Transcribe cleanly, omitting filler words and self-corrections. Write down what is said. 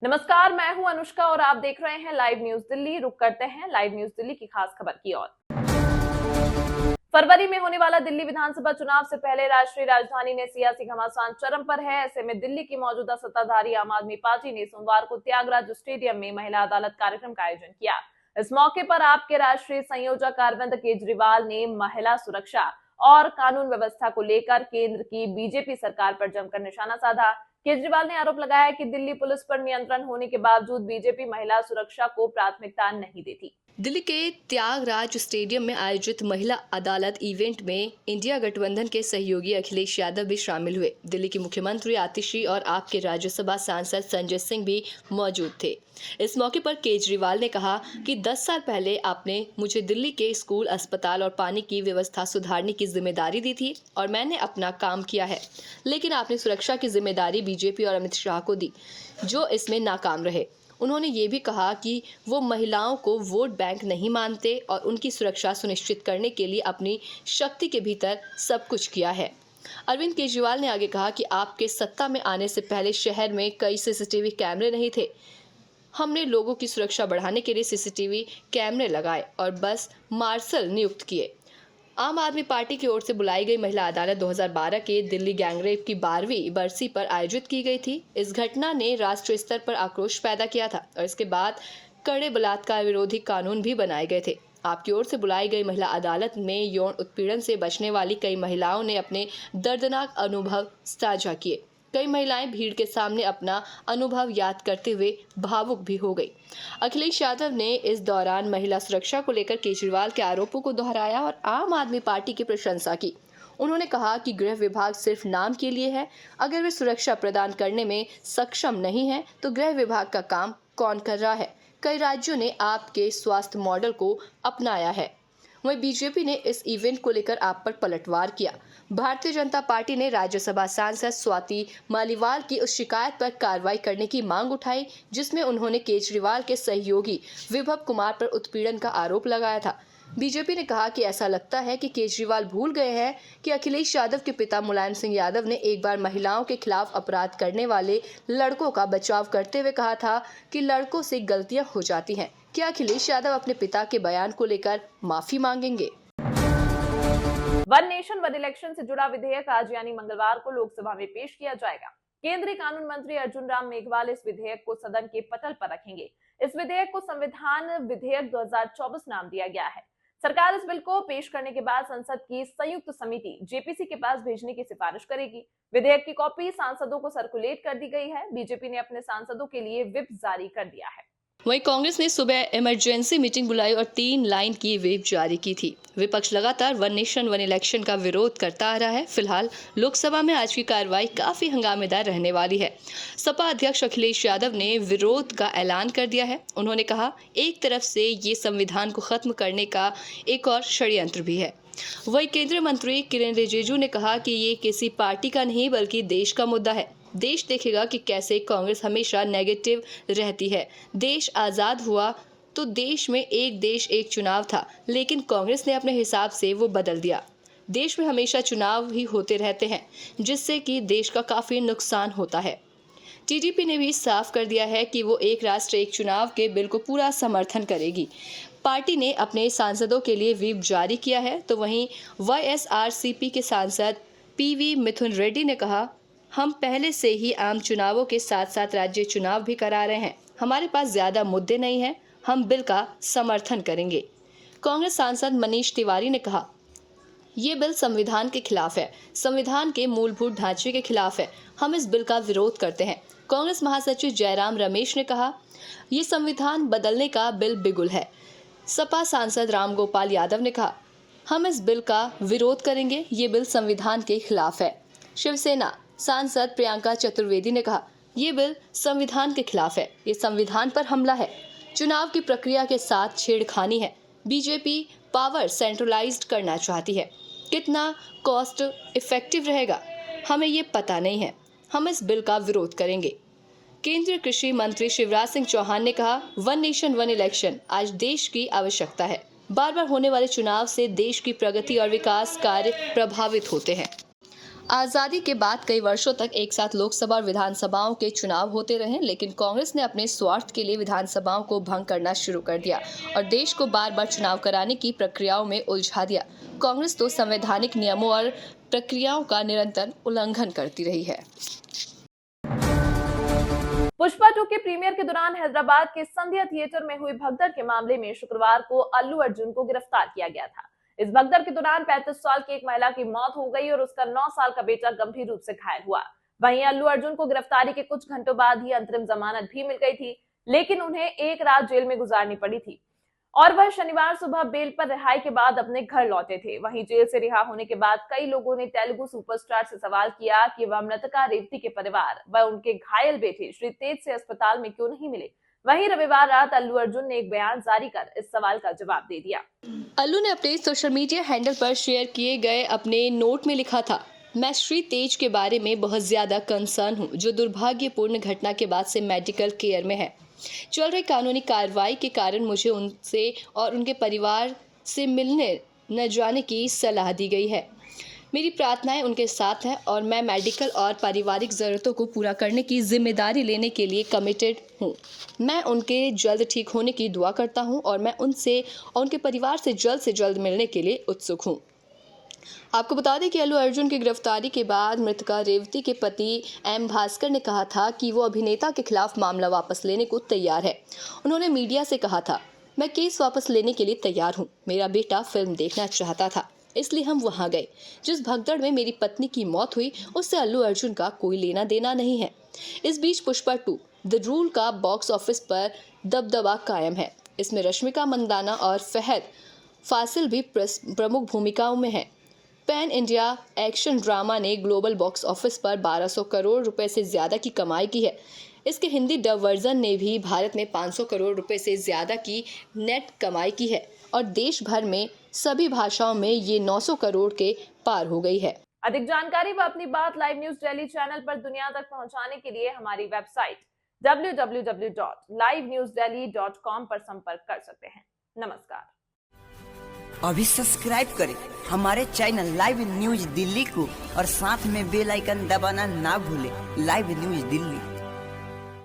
नमस्कार, मैं हूं अनुष्का और आप देख रहे हैं लाइव न्यूज दिल्ली। रुक करते हैं लाइव न्यूज दिल्ली की खास खबर की ओर। फरवरी में होने वाला दिल्ली विधानसभा चुनाव से पहले राष्ट्रीय राजधानी में सियासी घमासान चरम पर है। ऐसे में दिल्ली की मौजूदा सत्ताधारी आम आदमी पार्टी ने सोमवार को त्यागराज स्टेडियम में महिला अदालत कार्यक्रम का आयोजन किया। इस मौके पर आप के राष्ट्रीय संयोजक अरविंद केजरीवाल ने महिला सुरक्षा और कानून व्यवस्था को लेकर केंद्र की बीजेपी सरकार पर जमकर निशाना साधा। केजरीवाल ने आरोप लगाया कि दिल्ली पुलिस पर नियंत्रण होने के बावजूद बीजेपी महिला सुरक्षा को प्राथमिकता नहीं देती। दिल्ली के त्यागराज स्टेडियम में आयोजित महिला अदालत इवेंट में इंडिया गठबंधन के सहयोगी अखिलेश यादव भी शामिल हुए। दिल्ली की मुख्यमंत्री आतिशी और आप के राज्यसभा सांसद संजय सिंह भी मौजूद थे। इस मौके पर केजरीवाल ने कहा कि 10 साल पहले आपने मुझे दिल्ली के स्कूल, अस्पताल और पानी की व्यवस्था सुधारने की जिम्मेदारी दी थी और मैंने अपना काम किया है, लेकिन आपने सुरक्षा की जिम्मेदारी बीजेपी और अमित शाह को दी, जो इसमें नाकाम रहे। उन्होंने ये भी कहा कि वो महिलाओं को वोट बैंक नहीं मानते और उनकी सुरक्षा सुनिश्चित करने के लिए अपनी शक्ति के भीतर सब कुछ किया है। अरविंद केजरीवाल ने आगे कहा कि आपके सत्ता में आने से पहले शहर में कई सीसीटीवी कैमरे नहीं थे। हमने लोगों की सुरक्षा बढ़ाने के लिए सीसीटीवी कैमरे लगाए और बस मार्शल नियुक्त किए। आम आदमी पार्टी की ओर से बुलाई गई महिला अदालत 2012 के दिल्ली गैंगरेप की 12वीं बरसी पर आयोजित की गई थी। इस घटना ने राष्ट्रीय स्तर पर आक्रोश पैदा किया था और इसके बाद कड़े बलात्कार विरोधी कानून भी बनाए गए थे। आपकी ओर से बुलाई गई महिला अदालत में यौन उत्पीड़न से बचने वाली कई महिलाओं ने अपने दर्दनाक अनुभव साझा किए। कई महिलाएं भीड़ के सामने अपना अनुभव याद करते हुए भावुक भी हो गई। अखिलेश यादव ने इस दौरान महिला सुरक्षा को लेकर केजरीवाल के आरोपों को दोहराया और आम आदमी पार्टी की प्रशंसा की। उन्होंने कहा कि गृह विभाग सिर्फ नाम के लिए है। अगर वे सुरक्षा प्रदान करने में सक्षम नहीं है तो गृह विभाग का काम कौन कर रहा है? कई राज्यों ने आपके स्वास्थ्य मॉडल को अपनाया है। वहीं बीजेपी ने इस इवेंट को लेकर आप पर पलटवार किया। भारतीय जनता पार्टी ने राज्यसभा सांसद स्वाति मालीवाल की उस शिकायत पर कार्रवाई करने की मांग उठाई, जिसमें उन्होंने केजरीवाल के सहयोगी विभव कुमार पर उत्पीड़न का आरोप लगाया था। बीजेपी ने कहा कि ऐसा लगता है कि केजरीवाल भूल गए हैं कि अखिलेश यादव के पिता मुलायम सिंह यादव ने एक बार महिलाओं के खिलाफ अपराध करने वाले लड़कों का बचाव करते हुए कहा था कि लड़कों से गलतियां हो जाती हैं। क्या अखिलेश यादव अपने पिता के बयान को लेकर माफी मांगेंगे? वन नेशन वन इलेक्शन से जुड़ा विधेयक आज यानी मंगलवार को लोकसभा में पेश किया जाएगा। केंद्रीय कानून मंत्री अर्जुन राम मेघवाल इस विधेयक को सदन के पटल पर रखेंगे। इस विधेयक को संविधान विधेयक 2024 नाम दिया गया है। सरकार इस बिल को पेश करने के बाद संसद की संयुक्त समिति जेपीसी के पास भेजने की सिफारिश करेगी। विधेयक की कॉपी सांसदों को सर्कुलेट कर दी गई है। बीजेपी ने अपने सांसदों के लिए व्हिप जारी कर दिया है। वहीं कांग्रेस ने सुबह इमरजेंसी मीटिंग बुलाई और 3 लाइन की व्हिप जारी की थी। विपक्ष लगातार वन नेशन वन इलेक्शन का विरोध करता आ रहा है। फिलहाल लोकसभा में आज की कार्रवाई काफी हंगामेदार रहने वाली है। सपा अध्यक्ष अखिलेश यादव ने विरोध का ऐलान कर दिया है। उन्होंने कहा, एक तरफ से ये संविधान को खत्म करने का एक और षड्यंत्र भी है। वहीं केंद्रीय मंत्री किरेन रिजिजू ने कहा कि ये किसी पार्टी का नहीं बल्कि देश का मुद्दा है। देश देखेगा कि कैसे कांग्रेस हमेशा नेगेटिव रहती है। देश आज़ाद हुआ तो देश में एक देश एक चुनाव था, लेकिन कांग्रेस ने अपने हिसाब से वो बदल दिया। देश में हमेशा चुनाव ही होते रहते हैं, जिससे कि देश का काफ़ी नुकसान होता है। टीडीपी ने भी साफ कर दिया है कि वो एक राष्ट्र एक चुनाव के बिल को पूरा समर्थन करेगी। पार्टी ने अपने सांसदों के लिए व्हिप जारी किया है। तो वहीं वाईएसआरसीपी के सांसद पीवी मिथुन रेड्डी ने कहा, हम पहले से ही आम चुनावों के साथ साथ राज्य चुनाव भी करा रहे हैं। हमारे पास ज़्यादा मुद्दे नहीं हैं। हम बिल का समर्थन करेंगे। कांग्रेस सांसद मनीष तिवारी ने कहा, ये बिल संविधान के खिलाफ है, संविधान के मूलभूत ढांचे के खिलाफ है। हम इस बिल का विरोध करते हैं। कांग्रेस महासचिव जयराम रमेश ने कहा, ये संविधान बदलने का बिल बिगुल है। सपा सांसद रामगोपाल यादव ने कहा, हम इस बिल का विरोध करेंगे। ये बिल संविधान के खिलाफ है। शिवसेना सांसद प्रियंका चतुर्वेदी ने कहा, ये बिल संविधान के खिलाफ है। ये संविधान पर हमला है। चुनाव की प्रक्रिया के साथ छेड़खानी है। बीजेपी पावर सेंट्रलाइज्ड करना चाहती है। कितना कॉस्ट इफेक्टिव रहेगा, हमें ये पता नहीं है। हम इस बिल का विरोध करेंगे। केंद्रीय कृषि मंत्री शिवराज सिंह चौहान ने कहा, वन नेशन वन इलेक्शन आज देश की आवश्यकता है। बार बार होने वाले चुनाव से देश की प्रगति और विकास कार्य प्रभावित होते हैं। आज़ादी के बाद कई वर्षों तक एक साथ लोकसभा और विधानसभाओं के चुनाव होते रहे, लेकिन कांग्रेस ने अपने स्वार्थ के लिए विधानसभाओं को भंग करना शुरू कर दिया और देश को बार बार चुनाव कराने की प्रक्रियाओं में उलझा दिया। कांग्रेस तो संवैधानिक नियमों और प्रक्रियाओं का निरंतर उल्लंघन करती रही है। पुष्पा 2 के प्रीमियर के दौरान हैदराबाद के संध्या थिएटर में हुई भगदड़ के मामले में शुक्रवार को अल्लू अर्जुन को गिरफ्तार किया गया था। इस भगदड़ के दौरान 35 साल की एक महिला की मौत हो गई और उसका 9 साल का बेटा गंभीर रूप से घायल हुआ। वहीं अल्लू अर्जुन को गिरफ्तारी के कुछ घंटों बाद ही अंतरिम जमानत भी मिल गई थी, लेकिन उन्हें एक रात जेल में गुजारनी पड़ी थी और वह शनिवार सुबह बेल पर रिहाई के बाद अपने घर लौटे थे। वहीं जेल से रिहा होने के बाद कई लोगों ने तेलुगु सुपरस्टार से सवाल किया कि वह मृतका रेवती के परिवार व उनके घायल बेटे श्री तेज से अस्पताल में क्यों नहीं मिले। वहीं रविवार रात अल्लू अर्जुन ने एक बयान जारी कर इस सवाल का जवाब दे दिया। अल्लू ने अपने सोशल मीडिया हैंडल पर शेयर किए गए अपने नोट में लिखा था, मैं श्री तेज के बारे में बहुत ज्यादा कंसर्न हूँ, जो दुर्भाग्यपूर्ण घटना के बाद से मेडिकल केयर में है। चल रही कानूनी कार्रवाई के कारण मुझे उनसे और उनके परिवार से मिलने न जाने की सलाह दी गई है। मेरी प्रार्थनाएं उनके साथ हैं और मैं मेडिकल और पारिवारिक ज़रूरतों को पूरा करने की जिम्मेदारी लेने के लिए कमिटेड हूँ। मैं उनके जल्द ठीक होने की दुआ करता हूँ और मैं उनसे और उनके परिवार से जल्द मिलने के लिए उत्सुक हूँ। आपको बता दें कि अल्लू अर्जुन की गिरफ्तारी के बाद मृतका रेवती के पति एम भास्कर ने कहा था कि वो अभिनेता के खिलाफ मामला वापस लेने को तैयार है। उन्होंने मीडिया से कहा था, मैं केस वापस लेने के लिए तैयार हूँ। मेरा बेटा फिल्म देखना चाहता था, इसलिए हम वहां गए। जिस भगदड़ में मेरी पत्नी की मौत हुई उससे अल्लू अर्जुन का कोई लेना देना नहीं है। इस बीच पुष्पा 2 द रूल का बॉक्स ऑफिस पर दबदबा कायम है। इसमें रश्मिका मंदाना और फहद फासिल भी प्रमुख भूमिकाओं में हैं। पैन इंडिया एक्शन ड्रामा ने ग्लोबल बॉक्स ऑफिस पर 1200 करोड़ रुपए से ज़्यादा की कमाई की है। इसके हिंदी डब वर्जन ने भी भारत में 500 करोड़ रुपए से ज़्यादा की नेट कमाई की है और देश भर में सभी भाषाओं में ये 900 करोड़ के पार हो गई है। अधिक जानकारी व अपनी बात लाइव न्यूज दिल्ली चैनल पर दुनिया तक पहुंचाने के लिए हमारी वेबसाइट www.livenewsdelhi.com पर संपर्क कर सकते हैं। नमस्कार। अभी सब्सक्राइब करें हमारे चैनल लाइव न्यूज दिल्ली को और साथ में बेल आइकन दबाना ना भूलें। Live news Delhi.